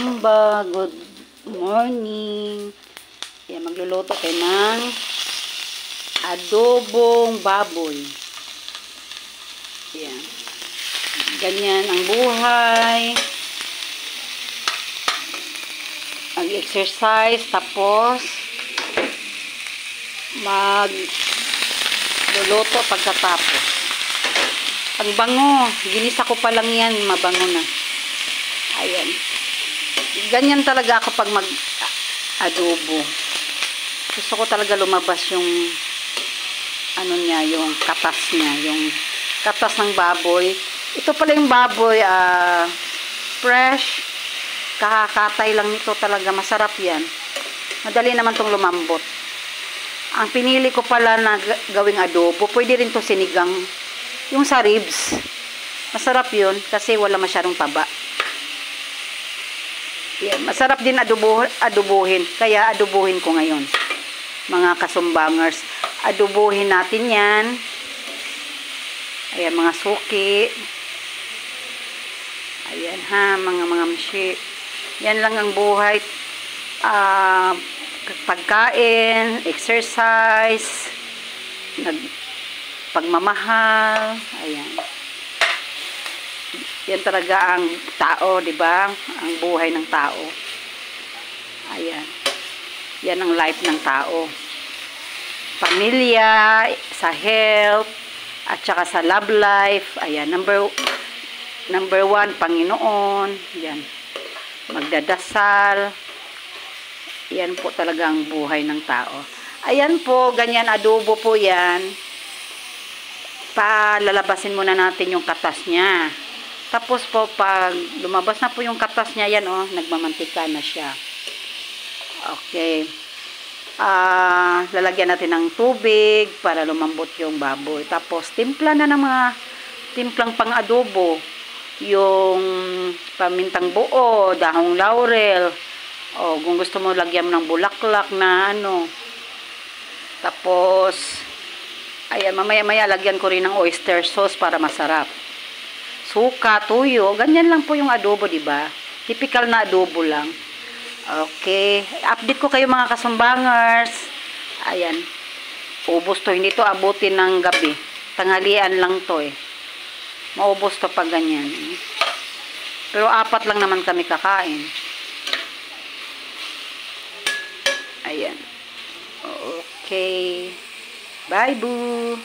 Kasamba, good morning. Yan, magluluto tayo ng adobong baboy. Yan. Ganyan ang buhay. Mag-exercise, tapos magluluto pagkatapos. Ang bango, ginisa ko pa lang yan, mabango na. Ayan. Ganyan talaga ako pag mag-adobo. Gusto ko talaga lumabas yung ano niya, yung katas niya, yung katas ng baboy. Ito pala yung baboy, fresh. Kakakatay lang nito talaga, masarap yan. Madali naman tong lumambot. Ang pinili ko pala na gawing adobo, pwede rin to sinigang. Yung sa ribs. Masarap yun kasi wala masyadong taba. Yan, masarap din adubuhin. Kaya adubuhin ko ngayon. Mga kasumbangers. Adubuhin natin yan. Ayan, mga suki. Ayan ha, mga mshi. Yan lang ang buhay. Pagkain, exercise, pagmamahal. Ayan. Yan talaga ang tao, di ba? Ang buhay ng tao. Ayan. Yan ang life ng tao. Pamilya, sa health, at saka sa love life. Ayan, number 1, Panginoon. Yan. Magdadasal. Yan po talaga ang buhay ng tao. Ayan po, ganyan, adobo po yan. Palalabasin muna natin yung katas niya. Tapos po, pag lumabas na po yung katas niya, yan oh, nagmamantika na siya. Okay. Lalagyan natin ng tubig para lumambot yung baboy. Tapos, timpla na ng mga timplang pang-adobo. Yung pamintang buo, dahong laurel. O, kung gusto mo, lagyan mo ng bulaklak na ano. Tapos, ayan, mamaya-maya lagyan ko rin ng oyster sauce para masarap. Suka, tuyo, ganyan lang po yung adobo, di ba? Typical na adobo lang. Okay, update ko kayo mga kasumbangers. Ayan. Ubos to, hindi to abutin ng gabi. Tanghalian lang to eh. Maubos to pag ganyan. Pero 4 lang naman kami kakain. Ayan. Okay. Bye, boo.